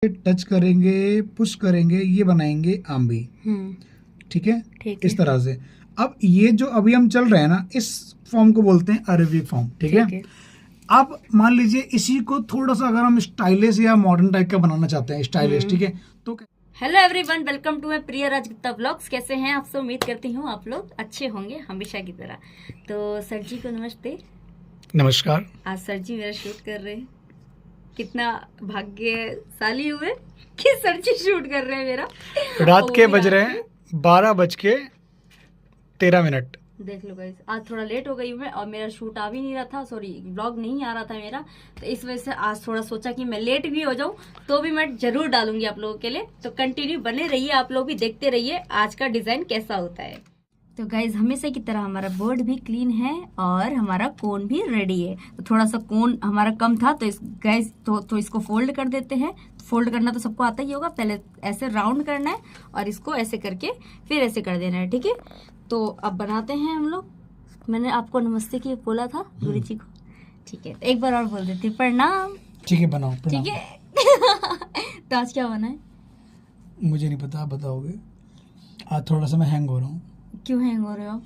Touch करेंगे, push करेंगे, ये बनाएंगे आंबी। ठीक है, इस तरह से। अब ये जो अभी हम चल रहे हैं ना, इस फॉर्म को बोलते हैं अरेबिक फॉर्म। ठीक है। अब मान लीजिए इसी को थोड़ा सा अगर हम स्टाइलिश या मॉडर्न टाइप का बनाना चाहते हैं, स्टाइलिश, ठीक है, तो hello everyone, welcome to my Priya Rajgupta vlogs. कैसे हैं आप सब? उम्मीद करती हूँ आप लोग अच्छे होंगे हमेशा की तरह। तो सर जी को नमस्ते। नमस्कार। आज सर जी मेरा शूट कर रहे हैं। कितना भाग्यशाली हुए कि सर जी शूट कर रहे हैं मेरा। रात के बज रहे हैं 12:13। देख लो गाइस, आज थोड़ा लेट हो गई हूँ मैं, और मेरा शूट आ भी नहीं रहा था, सॉरी व्लॉग नहीं आ रहा था मेरा, तो इस वजह से आज थोड़ा सोचा कि मैं लेट भी हो जाऊं तो भी मैं जरूर डालूंगी आप लोगों के लिए। तो कंटिन्यू बने रहिए, आप लोग भी देखते रहिए आज का डिजाइन कैसा होता है। तो गाइज हमेशा की तरह हमारा बोर्ड भी क्लीन है और हमारा कोन भी रेडी है। तो थोड़ा सा कोन हमारा कम था, तो इस गाइज तो इसको फोल्ड कर देते हैं। फोल्ड करना तो सबको आता ही होगा। पहले ऐसे राउंड करना है और इसको ऐसे करके फिर ऐसे कर देना है। ठीक है, तो अब बनाते हैं हम लोग। मैंने आपको नमस्ते की बोला था गुरु जी को। ठीक है, तो एक बार और बोल देती, प्रणाम। ठीक है, बनाओ। ठीक है। तो आज क्या बना है मुझे नहीं पता, आप बताओगे। आज थोड़ा सा मैं हैंग हो रहा हूँ। क्यों हैंग हो रहे हो?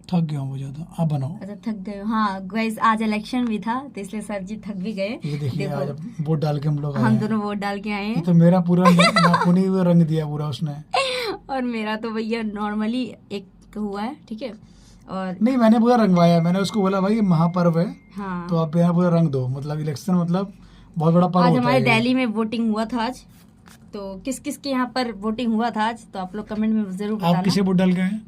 थक गया हूँ बहुत ज्यादा। आप बनाओ। अच्छा, थक गए हो? हाँ गाइस, आज इलेक्शन भी था तो इसलिए सर जी थक भी गए। ये देखिए, आज वोट डाल के हम लोग आए हम हैं। दोनों वोट डाल के आए ये हैं। तो मेरा पूरा नाखूनी हुआ रंग दिया पूरा उसने। और मेरा तो भैया नॉर्मली एक हुआ है। ठीक है, और नहीं, मैंने पूरा रंगवाया। मैंने उसको बोला भाई ये महापर्व है, हाँ, तो आप मेरा पूरा रंग दो। मतलब इलेक्शन मतलब बहुत बड़ा पर्व आज होता हमारे है। दिल्ली में वोटिंग हुआ था आज। तो किस किस के यहाँ पर वोटिंग हुआ था आज, तो आप लोग कमेंट में जरूर आप बताना। किसे वोट डाल के आए?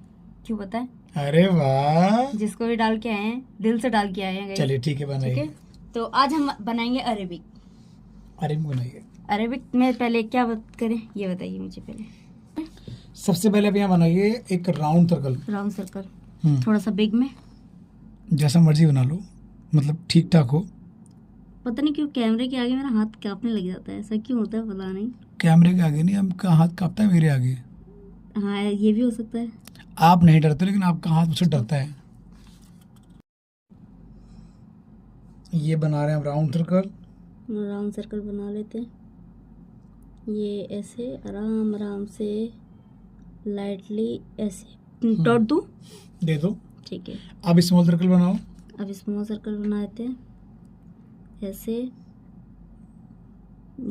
क्यों बताएं? अरे वाह, जिसको भी डाल के आए हैं, दिल से डाल के आए हैं। चलिए ठीक है, ठीक बनाइए। है, तो आज हम बनाएंगे अरेबिक। अरेबिक बनाइए। अरेबिक में पहले क्या करें ये बताइए मुझे। पहले सबसे पहले आप यहाँ बनाइए एक राउंड सर्कल। राउंड सर्कल, थोड़ा सा बिग में, जैसा मर्जी बना लो, मतलब ठीक ठाक हो। पता नहीं क्यों कैमरे के आगे मेरा हाथ कांपने लग जाता है। ऐसा क्यों होता है पता नहीं। कैमरे के आगे नहीं, आपका हाथ कांपता है मेरे आगे। हाँ, ये भी हो सकता है। आप नहीं डरते, लेकिन आपका हाथ मुझसे डरता है। ये बना रहे हैं हम राउंड सर्कल। राउंड सर्कल बना लेते हैं। ये ऐसे आराम आराम से लाइटली ऐसे डॉट दूं। दे दो। ठीक है, अब स्मॉल सर्कल बनाओ। अब स्मॉल सर्कल बना लेते हैं ऐसे।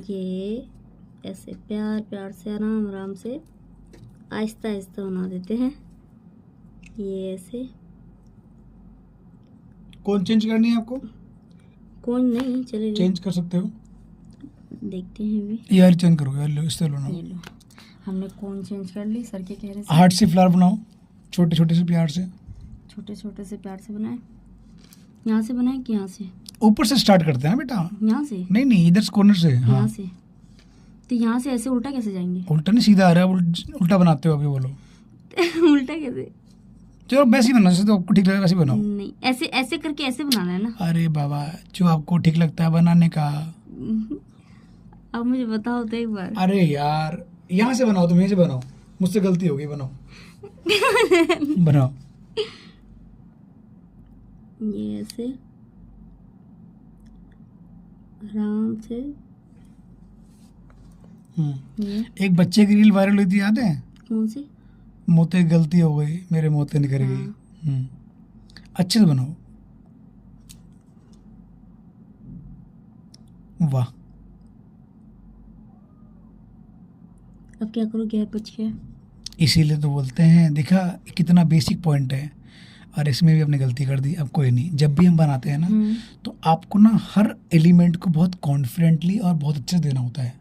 ये ऐसे प्यार प्यार से आराम आराम से आहिस्ता आहिस्ता बना देते हैं। ये ऐसे। कौन चेंज करनी है आपको? कौन नहीं चलेगा, चेंज कर सकते हो। देखते हैं भी। यार चेंज करो यार, लो इससे बनाओ। ये लो, हमने कौन चेंज कर ली सर के कहने से। हार्ट से फ्लावर बनाओ, छोटे छोटे से प्यार से। छोटे छोटे से प्यार से बनाए। यहाँ से बनाए कि यहाँ से? ऊपर से स्टार्ट करते हैं ना बेटा। यहाँ से? नहीं नहीं, इधर से कॉर्नर से। हाँ, यहाँ से। तो यहाँ से ऐसे उल्टा कैसे जाएंगे? उल्टा नहीं, सीधा आ रहा है। उल्टा बनाते हो अभी, बोलो। उल्टा कैसे? चलो वैसे ही बनाओ, जैसे तो आपको ठीक लगेगा वैसे बनाओ। नहीं, ऐसे ऐसे करके ऐसे बनाना है ना। अरे बाबा, जो आपको ठीक लगता है बनाने का। अब मुझे बताओ तो एक बार। अरे यार, यहाँ से बनाओ, तुम यहीं से बनाओ। मुझसे गलती हो गई, बनाओ। बनाओ। ये ऐसे आराम से। ये एक बच्चे की रील वायरल हुई थी, याद है? कौन सी? मोते गलती हो गई, मेरे मोते निकल गई। अच्छे से बनाओ। वाह। अब क्या करो, गैप बच गया। इसीलिए तो बोलते हैं, देखा कितना बेसिक पॉइंट है। और इसमें भी अपने गलती कर दी। अब कोई नहीं, जब भी हम बनाते हैं ना, तो आपको ना हर एलिमेंट को बहुत कॉन्फिडेंटली और बहुत अच्छे से देना होता है।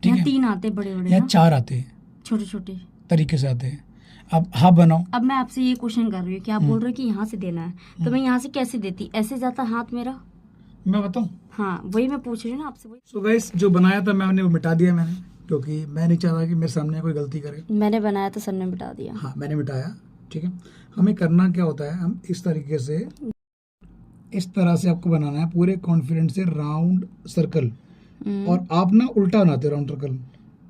ठीक है, 3 आते बड़े बड़े, यहाँ 4 आते हैं, छोटे छोटे तरीके से आते हैं। अब हाफ बनाओ। अब मैं आपसे ये क्वेश्चन कर रही हूँ कि आप बोल रहे हो कि यहाँ से देना है, तो मैं यहाँ से कैसे देती? ऐसे जाता हाथ मेरा। मैं बताऊँ? हाँ, वही मैं पूछ रही हूँ ना आपसे। वही सो गाइस, जो बनाया था मैंने वो मिटा दिया मैंने, क्योंकि मैं नहीं चाहता कि मेरे सामने कोई गलती करे। मैंने बनाया तो सर ने मिटा दिया। हाँ, मैंने मिटाया। ठीक है, हमें करना क्या होता है, हम इस तरीके से, इस तरह से आपको बनाना है पूरे कॉन्फिडेंस से राउंड सर्कल। और आप ना उल्टा बनाते हो राउंड सर्कल।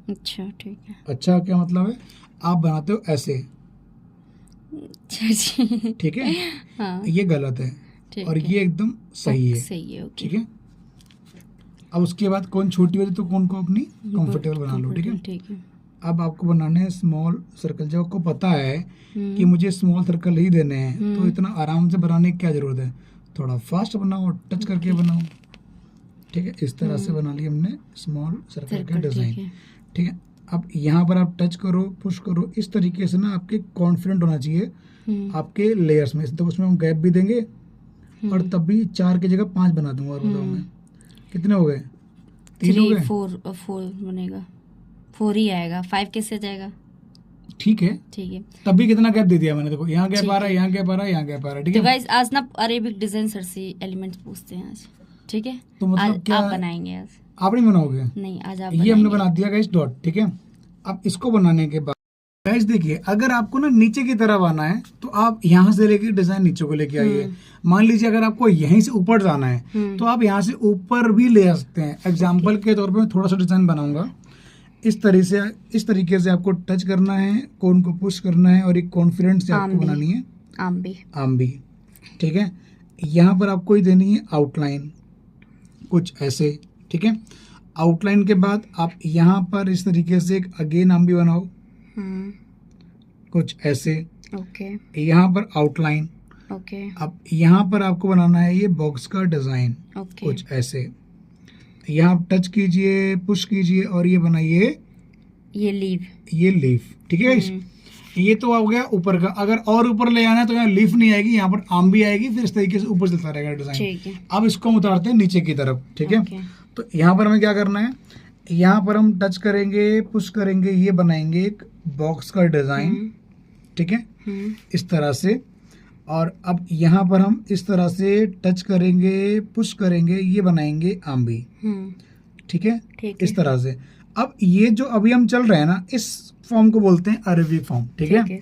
अच्छा ठीक है। अच्छा, क्या मतलब है? आप बनाते हो ऐसे। अच्छा जी। ठीक है, हाँ, ये गलत है और है। ये एकदम सही है। सही है, ओके। ठीक है, अब उसके बाद कौन छोटी वाली तो कौन को अपनी कंफर्टेबल बना लो, ठीक है। ठीक है। अब आपको बनाने हैं स्मॉल सर्कल। जब आपको पता है कि मुझे स्मॉल सर्कल ही देने हैं तो इतना आराम से बनाने की क्या जरूरत है, थोड़ा फास्ट बनाओ, टच करके बनाओ, ठीक है। इस तरह से बना लिया हमने स्मॉल सर्कल का डिजाइन, ठीक है। अब यहाँ पर आप टच करो, पुश करो, इस तरीके से ना आपके कॉन्फिडेंट होना चाहिए आपके लेयर्स में। तो उसमें हम गैप भी देंगे और तब भी 4 की जगह 5 बना दूंगा। और बताओ मैं कितने हो गए, 3 हो गए, 4 बनेगा, 4 ही आएगा, 5 कैसे जाएगा, ठीक है। ठीक है। तब भी कितना गैप दे दिया मैंने, देखो यहाँ गैप आ रहा है, यहाँ गैप आ रहा है, यहाँ गैप आ रहा है, ठीक है। तो गाइस आज ना अरेबिक डिजाइन सर से एलिमेंट्स पूछते हैं आज, ठीक है। तो मतलब आज क्या आप बनाएंगे, आज आप नहीं बनाओगे, नहीं आज आप ये हमने बना दिया गाइस डॉट, ठीक है। अब इसको बनाने के बाद गाइस देखिए, अगर आपको ना नीचे की तरफ आना है तो आप यहाँ से लेके डिजाइन नीचे को लेके आइए। मान लीजिए अगर आपको यहीं से ऊपर जाना है तो आप यहाँ से ऊपर भी ले आ सकते हैं। एग्जाम्पल के तौर पर मैं थोड़ा सा डिजाइन बनाऊंगा। इस तरीके से आपको टच करना है, कोन को पुश करना है और एक कॉन्फिडेंस से आपको बनानी है आम्बी, ठीक है। यहाँ पर आपको ही देनी है आउटलाइन कुछ ऐसे, ठीक है। आउटलाइन के बाद आप यहाँ पर इस तरीके से एक अगेन आम्बी बनाओ कुछ ऐसे, ओके। यहाँ पर आउटलाइन, ओके। अब यहाँ पर आपको बनाना है ये बॉक्स का डिजाइन, ओके। कुछ ऐसे। यहाँ आप टच कीजिए, पुश कीजिए और ये बनाइए ये लीफ, ठीक है। ये तो हो गया ऊपर का। अगर और ऊपर ले आना है तो यहाँ लीफ नहीं आएगी, यहाँ पर आम भी आएगी, फिर इस तरीके से ऊपर चलता रहेगा डिजाइन, ठीक है। अब इसको हम उतारते हैं नीचे की तरफ, ठीक है। तो यहाँ पर हमें क्या करना है, यहाँ पर हम टच करेंगे, पुश करेंगे, ये बनाएंगे एक बॉक्स का डिजाइन, ठीक है, इस तरह से। और अब यहाँ पर हम इस तरह से टच करेंगे, पुश करेंगे, ये बनाएंगे आम्बी, ठीक है, इस तरह से। अब ये जो अभी हम चल रहे हैं ना, इस फॉर्म को बोलते हैं अरेबिक फॉर्म, ठीक है।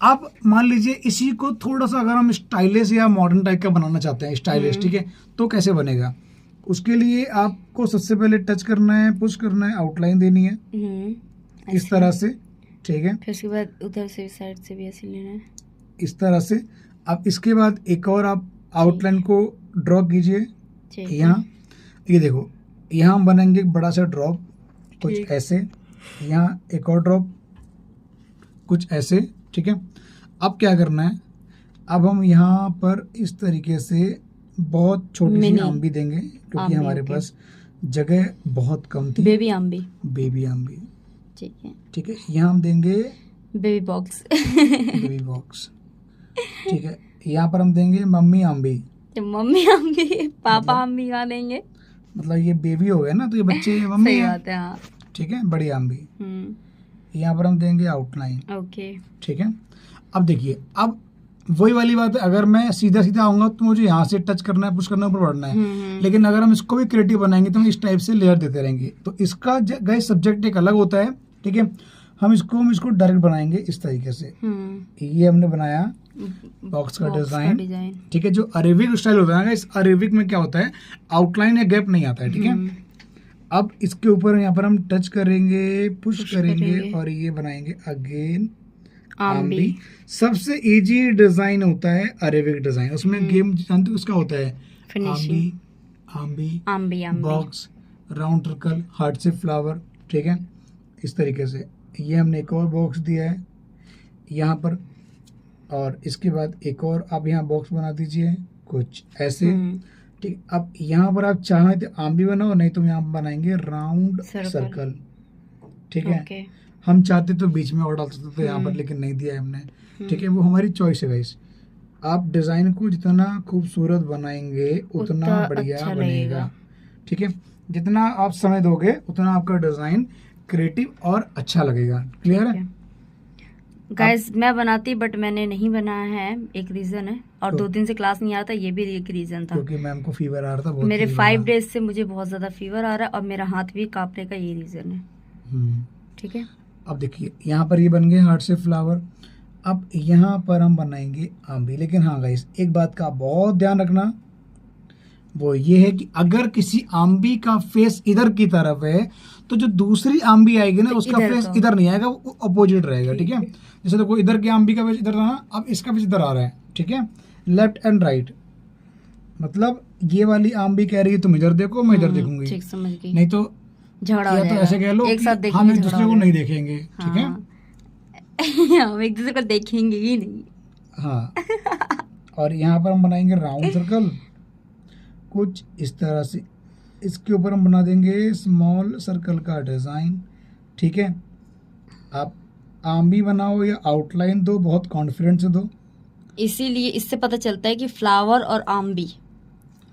अब मान लीजिए इसी को थोड़ा सा अगर हम स्टाइलिश या मॉडर्न टाइप का बनाना चाहते हैं, स्टाइलिश, ठीक है, तो कैसे बनेगा। उसके लिए आपको सबसे पहले टच करना है, पुश करना है, आउटलाइन देनी है इस तरह से, ठीक है। फिर उसके बाद उधर से साइड से भी ऐसे लेना है इस तरह से। अब इसके बाद एक और आप आउटलाइन को ड्रॉ कीजिए यहाँ, ये देखो यहाँ हम बनाएंगे एक बड़ा सा ड्रॉप कुछ ऐसे, यहाँ एक और ड्रॉप कुछ ऐसे, ठीक है। अब क्या करना है, अब हम यहाँ पर इस तरीके से बहुत छोटी सी आम्बी देंगे क्योंकि हमारे पास जगह बहुत कम थी। बेबी आम्बी, ठीक है, ठीक है। यहाँ हम देंगे बेबी बॉक्स, ठीक है। यहाँ पर हम देंगे मम्मी आम्बी, पापा आम्बी कहाँ देंगे, मतलब ये बेबी हो गया ना, तो ये बच्चे मम्मी है, ठीक है, बड़ी आम्बी। यहाँ पर हम देंगे आउटलाइन, ओके, ठीक है। अब देखिए, अब वही वाली बात है, अगर मैं सीधा आऊंगा तो मुझे यहाँ से टच करना है, पुश करना है, ऊपर बढ़ना है। लेकिन अगर हम इसको भी क्रिएटिव बनाएंगे तो हम इस टाइप से लेयर देते रहेंगे। तो इसका गाइस सब्जेक्ट एक अलग होता है, ठीक है। हम इसको डायरेक्ट बनाएंगे इस तरीके से। ये हमने बनाया बॉक्स का डिजाइन, ठीक है। जो अरेबिक स्टाइल होता है ना, इस अरेबिक में क्या होता है, आउटलाइन या गैप नहीं आता है, ठीक है। अब इसके ऊपर यहाँ पर हम टच करेंगे, पुश करेंगे और ये बनाएंगे अगेन आम्बी। सबसे इजी डिजाइन होता है अरेबिक डिजाइन, उसमें गेम जानते हो उसका होता है आम्बी, box, round circle, heart shape flower, ठीक है, इस तरीके से। ये हमने एक और बॉक्स दिया है यहाँ पर, और इसके बाद एक और आप यहाँ बॉक्स बना दीजिए कुछ ऐसे, ठीक। अब यहाँ पर आप चाहें तो आम्बी बनाओ, नहीं तो यहाँ बनाएंगे राउंड सर्कल, ठीक है। हम चाहते तो बीच में और डाल सकते थे यहाँ पर, लेकिन नहीं दिया है हमने, ठीक है। वो हमारी चॉइस है गाइस। आप डिजाइन को जितना खूबसूरत बनाएंगे उतना बढ़िया अच्छा बनेगा, ठीक है। जितना आप समय दोगे उतना आपका डिजाइन क्रिएटिव और अच्छा लगेगा। क्लियर है गाइस। मैं बनाती बट मैंने नहीं बनाया है, एक रीजन है, और तो 2 दिन से क्लास नहीं आ रहा था, ये भी एक रीजन था, क्योंकि मैम को फीवर आ रहा था, मेरे 5 डेज से मुझे बहुत ज्यादा फीवर आ रहा है और मेरा हाथ भी कांपने का ये रीजन है, ठीक है। अब देखिए यहाँ पर ये बन गए हार्ट शेप फ्लावर। अब यहाँ पर हम बनाएंगे आम्बी। लेकिन हाँ गाइस, एक बात का बहुत ध्यान रखना, वो ये है कि अगर किसी आम्बी का फेस इधर की तरफ है तो जो दूसरी आम्बी आएगी ना, उसका फेस इधर नहीं आएगा, वो अपोजिट रहेगा, ठीक है। जैसे देखो इधर की आम्बी का फेस इधर रहा, अब इसका फेस इधर आ रहा है, ठीक है, लेफ्ट एंड राइट। मतलब ये वाली आम भी कह रही है तुम इधर देखो, मैं इधर देखूंगी, ठीक, समझ गई। नहीं तो झगड़ा हो या तो जाएगा। ऐसे कह लो एक साथ कि देखेंगे, हम एक झगड़ा दूसरे हो को नहीं जाएगा। देखेंगे, ठीक है। हाँ। हम एक दूसरे को देखेंगे ही नहीं। हाँ, और यहाँ पर हम बनाएंगे राउंड सर्कल कुछ इस तरह से, इसके ऊपर हम बना देंगे स्मॉल सर्कल का डिजाइन, ठीक है। आप आम भी बनाओ या आउटलाइन दो, बहुत कॉन्फिडेंस से दो। इसीलिए इससे पता चलता है कि फ्लावर और आम भी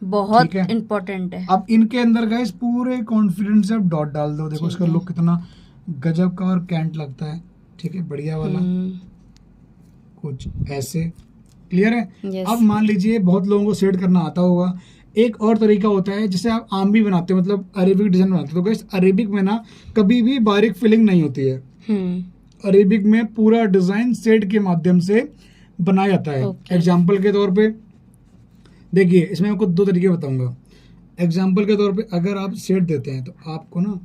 बहुत ठीक है। इम्पोर्टेंट है। अब इनके अंदर गाइस पूरे कॉन्फिडेंस से आप डॉट डाल दो, देखो ठीक इसका है। लुक कितना गजब का और कैंट लगता है, ठीक है, बढ़िया वाला। कुछ ऐसे, क्लियर है। Yes. अब मान लीजिए बहुत लोगों को शेड करना आता होगा, एक और तरीका होता है जिसे आप आम भी बनाते हो, मतलब अरेबिक डिजाइन बनाते हो। तो गाइस अरेबिक में ना कभी भी बारीक फिलिंग नहीं होती है, अरेबिक में पूरा डिजाइन शेड के माध्यम से बनाया जाता है। Okay. एग्जाम्पल के तौर पे देखिए, इसमें आपको दो तरीके बताऊंगा। एग्जाम्पल के तौर पे अगर आप शेड देते हैं तो आपको ना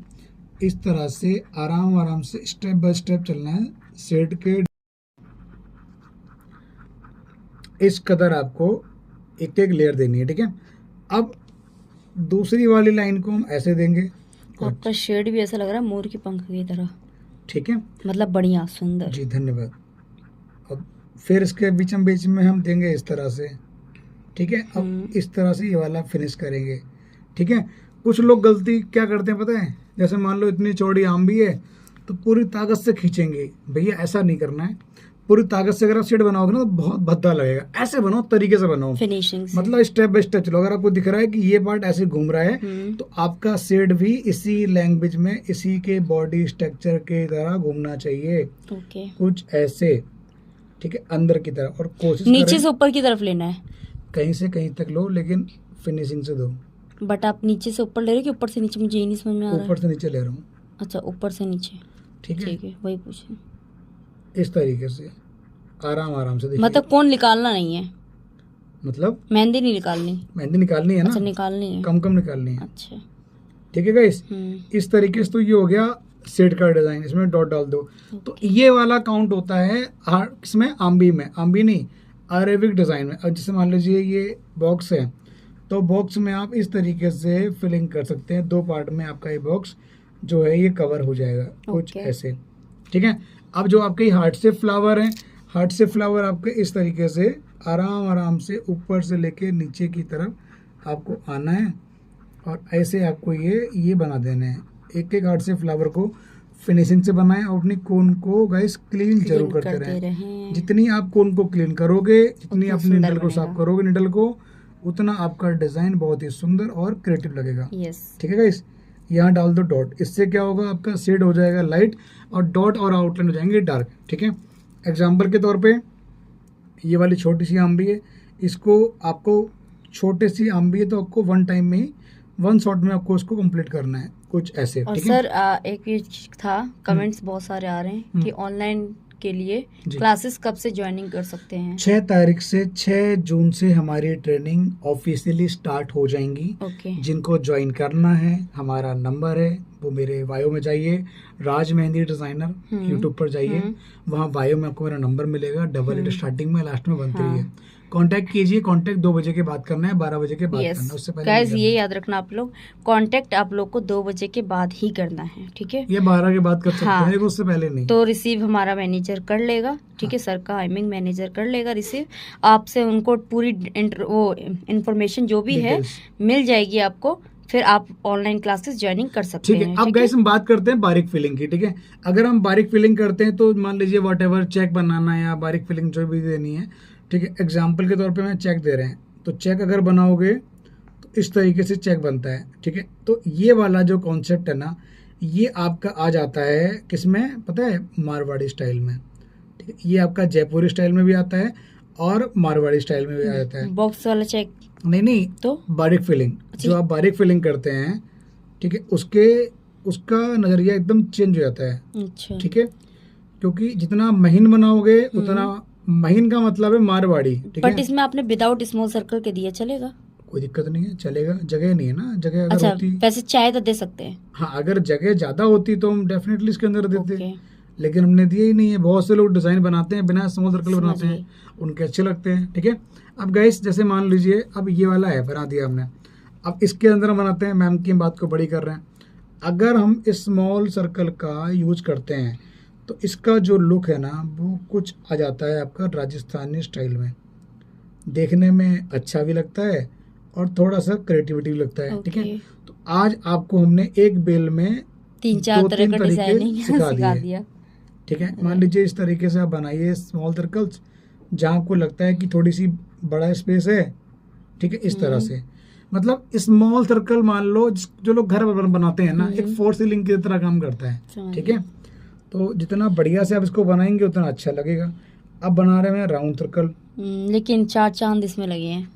इस तरह से आराम आराम से स्टेप बाय स्टेप चलना है, शेड के इस कदर आपको एक एक लेयर देनी है, ठीक है। अब दूसरी वाली लाइन को हम ऐसे देंगे, आपका शेड भी ऐसा लग रहा है मोर की पंख की तरह, ठीक है मतलब बढ़िया सुंदर। जी, धन्यवाद। अब फिर इसके बीच में हम देंगे इस तरह से, ठीक है। अब इस तरह से ये वाला फिनिश करेंगे, ठीक है। कुछ लोग गलती क्या करते हैं पता है, जैसे मान लो इतनी चौड़ी आम भी है तो पूरी ताकत से खींचेंगे, भैया ऐसा नहीं करना है। पूरी ताकत से अगर आप शेड बनाओगे ना तो बहुत भद्दा लगेगा, ऐसे बनाओ, तरीके से बनाओ, फिनिशिंग से। मतलब स्टेप बाय स्टेप चलो। अगर आपको दिख रहा है कि ये पार्ट ऐसे घूम रहा है तो आपका शेड भी इसी लैंग्वेज में, इसी के बॉडी स्ट्रक्चर के तरह घूमना चाहिए, ओके। कुछ ऐसे, ठीक है, अंदर की तरफ। और कोशिश नीचे करें से ऊपर की तरफ लेना है, कहीं से कहीं तक लो, लेकिन फिनिशिंग से दो। बट आप नीचे से ऊपर ले रहे हो कि ऊपर से नीचे? मुझे ये नहीं समझ में आ रहा है। ऊपर से नीचे ले रहा हूँ, अच्छा, ऊपर से नीचे, ठीक है। ठीक है, वही पूछे। इस तरीके से आराम आराम से देखिए। मतलब कौन निकालना नहीं है, मतलब मेहंदी नहीं निकालनी? मेहंदी निकालनी है ना, अच्छा, निकालनी है, कम कम निकालनी है, अच्छा, ठीक है गाइस। इस तरीके से तो ये हो गया सेट का डिजाइन, इसमें डॉट डाल दो। तो ये वाला काउंट होता है इसमें आम्बी में, आम्बी नहीं अरेबिक डिजाइन में। अब जैसे मान लीजिए ये बॉक्स है तो बॉक्स में आप इस तरीके से फिलिंग कर सकते हैं, दो पार्ट में आपका ये बॉक्स जो है ये कवर हो जाएगा, कुछ ऐसे, ठीक है। अब जो आपके हार्ट से फ्लावर है, हार्ट से फ्लावर आपके इस तरीके से आराम आराम से ऊपर से लेके नीचे की तरफ आपको आना है और ऐसे आपको ये बना देना है। एक एक हार्ट से फ्लावर को फिनिशिंग से बनाएं और अपनी कोन को गाइस क्लीन जरूर करते रहें। जितनी आप कोन को क्लीन करोगे, जितनी आप निडल को साफ करोगे निडल को, उतना आपका डिजाइन बहुत ही सुंदर और क्रिएटिव लगेगा, ठीक है गाइस। यहाँ डाल दो डॉट, इससे क्या होगा, आपका शेड हो जाएगा लाइट और डॉट और आउटलाइन हो जाएंगे डार्क, ठीक है। एग्जाम्पल के तौर पे ये वाली छोटी सी आम भी है, इसको आपको छोटे सी आम भी है तो आपको वन टाइम में ही, वन शॉट में आपको इसको कंप्लीट करना है, कुछ ऐसे, और ठीक सर है। एक ये था, कमेंट्स बहुत सारे आ रहे हैं कि ऑनलाइन के लिए क्लासेस कब से ज्वाइनिंग कर सकते हैं? 6 तारीख से 6 जून से हमारी ट्रेनिंग ऑफिशियली स्टार्ट हो जाएंगी। जिनको ज्वाइन करना है, हमारा नंबर है वो मेरे बायो में जाइए, राज मेहंदी डिजाइनर यूट्यूब पर जाइए, वहाँ बायो में आपको मेरा नंबर मिलेगा, 88 स्टार्टिंग में, लास्ट में 13 है। कांटेक्ट कीजिए, कांटेक्ट 2 बजे के बाद करना है, 12 बजे के बाद करना है, उससे पहले गाइस ये याद रखना आप लोग, कांटेक्ट आप लोग को 2 बजे के बाद ही करना है, ठीक है। ये 12 के बाद कर सकते हैं, लेकिन उससे पहले नहीं। तो रिसीव हमारा मैनेजर कर लेगा, ठीक है, सर का आइमिंग मैनेजर कर लेगा रिसीव आपसे, उनको पूरी वो इन्फॉर्मेशन जो भी है मिल जाएगी आपको, फिर आप ऑनलाइन क्लासेस ज्वाइनिंग कर सकते हैं, ठीक है। अब गाइस हम बात करते हैं बारीक फिलिंग की, ठीक है। अगर हम बारीक फिलिंग करते हैं तो मान लीजिए व्हाटएवर चेक बनाना है या बारीक फिलिंग जो भी देनी है, ठीक है। एग्जाम्पल के तौर पे मैं चेक दे रहे हैं, तो चेक अगर बनाओगे तो इस तरीके से चेक बनता है, ठीक है। तो ये वाला जो कॉन्सेप्ट है ना, ये आपका आ जाता है किसमें पता है, मारवाड़ी स्टाइल में, ठीक है। ये आपका जयपुरी स्टाइल में भी आता है और मारवाड़ी स्टाइल में भी आ जाता है। बॉक्स वाला चेक नहीं तो बारीक फिलिंग, जो आप बारीक फिलिंग करते हैं, ठीक है, उसका नजरिया एकदम चेंज हो जाता है, अच्छा, ठीक है। क्योंकि जितना महीन बनाओगे उतना, महीन का मतलब है मारवाड़ी, ठीक है। बट इसमें आपने विदाउट स्मॉल सर्कल के दिया, चलेगा? कोई दिक्कत नहीं है, चलेगा, जगह नहीं है ना, जगह अगर होती, वैसे चाहे तो दे सकते हैं। हाँ, अगर जगह ज्यादा होती तो हम डेफिनेटली इसके अंदर देते, लेकिन हमने दिया ही नहीं है। बहुत से लोग डिजाइन बनाते हैं बिना स्मॉल सर्कल बनाते हैं, उनके अच्छे लगते हैं। ठीक है, अब गाइस जैसे मान लीजिए अब ये वाला है बना दिया हमने, अब इसके अंदर हम बनाते हैं, मैम की बात को बड़ी कर रहे हैं, अगर हम स्मॉल सर्कल का यूज करते हैं तो इसका जो लुक है ना वो कुछ आ जाता है आपका राजस्थानी स्टाइल में, देखने में अच्छा भी लगता है और थोड़ा सा क्रिएटिविटी भी लगता है। ठीक है, तो आज आपको हमने एक बेल में 3-4 तरह का डिजाइनिंग सिखा दिया। ठीक है, मान लीजिए इस तरीके से आप बनाइए स्मॉल सर्कल्स जहाँ आपको लगता है कि थोड़ी सी बड़ा स्पेस है। ठीक है, इस तरह से मतलब स्मॉल सर्कल मान लो जो लोग घर बनाते हैं ना, एक 4 सीलिंग की तरह काम करता है। ठीक है, तो जितना बढ़िया से आप इसको बनाएंगे उतना अच्छा लगेगा। अब बना रहे हैं राउंड सर्कल, लेकिन 4 चांद इसमें लगे हैं।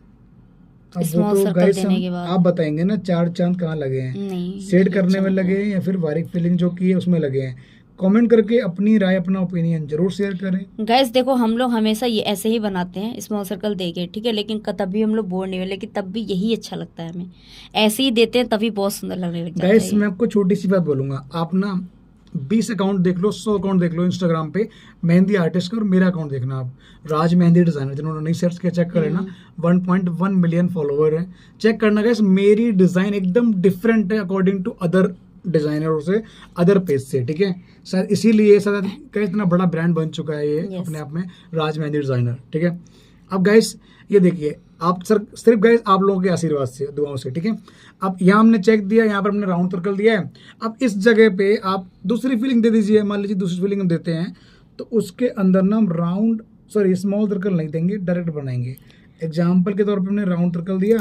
अब वो तो गाइस आप बताएंगे ना 4 चांद कहाँ लगे हैं, शेड करने में लगे हैं या फिर बारीक फिलिंग जो की है उसमें लगे हैं। कमेंट करके अपनी राय अपना ओपिनियन जरूर शेयर करें। गाइस देखो हम लोग हमेशा ये ऐसे ही बनाते हैं स्मॉल सर्कल देके, ठीक है, लेकिन तब भी हम लोग बोर नहीं हुए, लेकिन तब भी यही अच्छा लगता है हमें, ऐसे ही देते हैं तभी बहुत सुंदर लगने लगता है। गाइस मैं आपको छोटी सी बात बोलूंगा, आप ना 20 अकाउंट देख लो, 100 अकाउंट देख लो इंस्टाग्राम पे मेहंदी आर्टिस्ट का, और मेरा अकाउंट देखना आप राज मेहंदी डिजाइनर, जिन्होंने नहीं सर्च किया चेक कर लेना, 1.1 मिलियन फॉलोवर है, चेक करना गाइस। मेरी डिजाइन एकदम डिफरेंट है अकॉर्डिंग टू अदर डिजाइनरों से, अदर पेज से। ठीक है, शायद इसीलिए शायद का इतना बड़ा ब्रांड बन चुका है ये अपने आप में, राज मेहंदी डिजाइनर। ठीक है, अब गाइस ये देखिए आप सिर्फ गाइस आप लोगों के आशीर्वाद से, दुआओं से। ठीक है, अब यहाँ हमने चेक दिया, यहाँ पर हमने राउंड सर्कल दिया है। अब इस जगह पे आप दूसरी फीलिंग दे दीजिए, मान लीजिए दूसरी फीलिंग हम देते हैं तो उसके अंदर ना हम स्मॉल सर्कल नहीं देंगे, डायरेक्ट बनाएंगे। एग्जाम्पल के तौर पर हमने राउंड सर्कल दिया,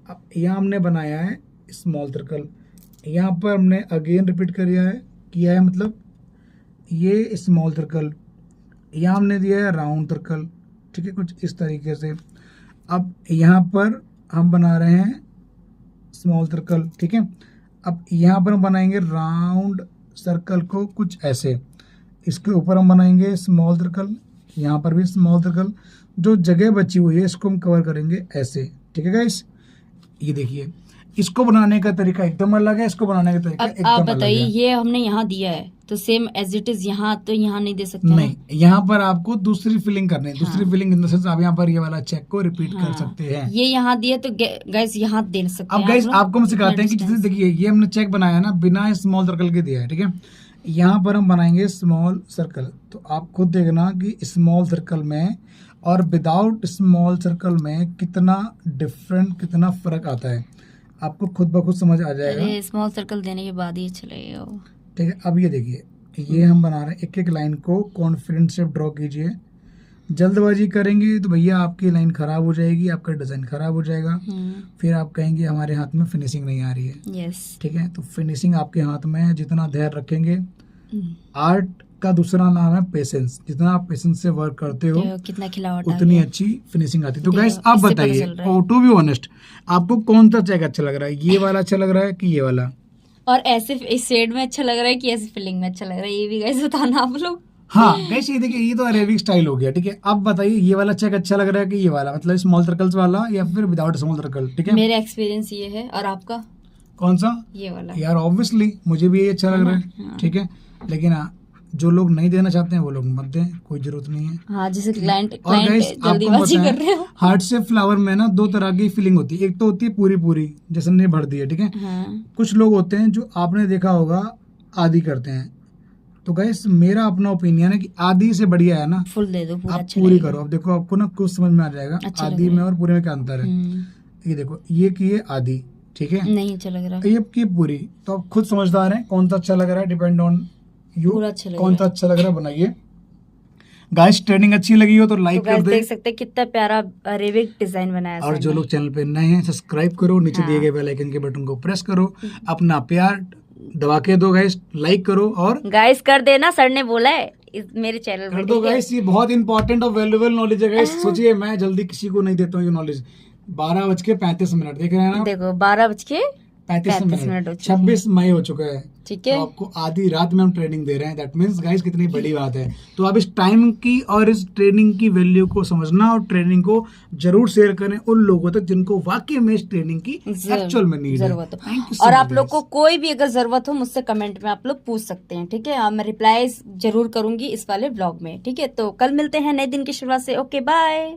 अब यहाँ हमने बनाया है स्मॉल सर्कल, यहाँ पर हमने अगेन रिपीट किया है मतलब ये स्मॉल सर्कल, यहाँ हमने दिया है राउंड सर्कल। ठीक है, कुछ इस तरीके से। अब यहाँ पर हम बना रहे हैं स्मॉल सर्कल। ठीक है, अब यहाँ पर हम बनाएंगे राउंड सर्कल को कुछ ऐसे, इसके ऊपर हम बनाएंगे स्मॉल सर्कल, यहाँ पर भी स्मॉल सर्कल, जो जगह बची हुई है इसको हम कवर करेंगे ऐसे। ठीक है गाइस, ये देखिए इसको बनाने का तरीका एकदम अलग है, इसको बनाने का तरीका एकदम अलग है। आप बताइए, ये हमने यहाँ दिया है तो सेम एज इट इज यहाँ, तो यहाँ नहीं दे सकते? नहीं, यहाँ पर आपको दूसरी फिलिंग करनी है। दूसरी फिलिंग इन द सेंस आप यहाँ पर ये वाला चेक को रिपीट कर सकते हैं। ये यहाँ दिया तो गाइस यहाँ दे सकते हैं। अब गाइस आपको हम सिखाते हैं कि जैसे देखिए ये हमने चेक बनाया ना बिना स्मॉल सर्कल के दिया है। ठीक है, यहाँ पर हम बनाएंगे स्मॉल सर्कल, तो आप खुद देखना कि स्मॉल सर्कल में और विदाउट स्मॉल सर्कल में कितना डिफरेंट, कितना फर्क आता है, आपको खुद ब खुद समझ आ जाएगा। स्मॉल सर्कल देने के बाद ही अच्छा लगेगा। ठीक है, अब ये देखिए ये हम बना रहे हैं, एक एक लाइन को कॉन्फिडेंस से ड्रॉ कीजिए। जल्दबाजी करेंगे तो भैया आपकी लाइन खराब हो जाएगी, आपका डिजाइन खराब हो जाएगा, फिर आप कहेंगे हमारे हाथ में फिनिशिंग नहीं आ रही है। ठीक है, तो फिनिशिंग आपके हाथ में है, जितना धैर्य रखेंगे। आर्ट का दूसरा नाम है पेशेंस, जितना आप पेशेंस से वर्क करते हो कितना खिलावट उतनी अच्छी फिनिशिंग आती है। तो गाइस आप बताइए, टू बी ऑनेस्ट, आपको कौन सा चेक अच्छा लग रहा है, ये वाला अच्छा लग रहा है कि ये वाला, और ऐसे इस शेड में अच्छा लग रहा है कि ऐसे फिलिंग में अच्छा लग रहा है, ये भी गाइस बताना आप लोग। हाँ गाइस ये देखिए ये तो अरेबिक स्टाइल हो गया। ठीक है, अब बताइए ये वाला चेक अच्छा लग रहा है कि ये वाला, मतलब स्मॉल सर्कल्स वाला या फिर विदाउट स्मॉल सर्कल। ठीक है, मेरा एक्सपीरियंस ये है, और आपका कौन सा? ये वाला यार ऑब्वियसली मुझे भी ये अच्छा लग रहा है। ठीक है, लेकिन जो लोग नहीं देना चाहते हैं वो लोग मत दें, कोई जरूरत नहीं है। हाँ, जैसे क्लाइंट जल्दीबाजी कर रहे हो। हार्ट से फ्लावर में ना 2 तरह की फीलिंग होती है, एक तो होती है पूरी जैसे ने भर दी है। ठीक है, कुछ लोग होते हैं जो आपने देखा होगा आधी करते हैं, तो गाइस मेरा अपना ओपिनियन है कि आधी से बढ़िया है ना फुल दे दो, पूरा आप अच्छा पूरी करो। अब देखो आपको ना कुछ समझ में आ जाएगा आधी में और पूरे में क्या अंतर है। ये देखो ये की है आधी, ठीक है, नहीं अच्छा लग रहा, ये की पूरी, तो आप खुद समझदार हैं कौन सा अच्छा लग रहा है, डिपेंड ऑन यू, कौन सा अच्छा लग रहा है बनाइए। गाइस ट्रेनिंग अच्छी लगी हो तो लाइक कर दे। देख सकते हैं कितना प्यारा अरेबिक डिजाइन बनाया है। और जो लोग चैनल पे नए हैं सब्सक्राइब करो, नीचे दिए गए बेल आइकन के बटन को प्रेस करो, अपना प्यार दबा के दो गाइस, लाइक करो और गाइस कर देना, सर ने बोला है मेरे चैनल कर दो गाइस, ये बहुत इंपॉर्टेंट और वैल्यूएबल नॉलेज है गाइस। सोचिए मैं जल्दी किसी को नहीं देता हूँ ये नॉलेज। 12:35 देख रहे हैं ना, देखो 12:35 मिनट 26 मई हो चुका है। ठीक है। तो आपको आधी रात में हम ट्रेनिंग दे रहे हैं, दैट मीन्स गाइस कितनी बड़ी बात है। तो आप इस टाइम की और इस ट्रेनिंग की वैल्यू को समझना और ट्रेनिंग को जरूर शेयर करें उन लोगों तक जिनको वाकई में इस ट्रेनिंग की एक्चुअल में नीड है। जरूरत हो। और आप लोग को कोई भी अगर जरूरत हो मुझसे कमेंट में आप लोग पूछ सकते हैं, ठीक है। मैं रिप्लाई जरूर करूंगी इस वाले ब्लॉग में, ठीक है। तो कल मिलते हैं नए दिन की शुरुआत से। Okay bye.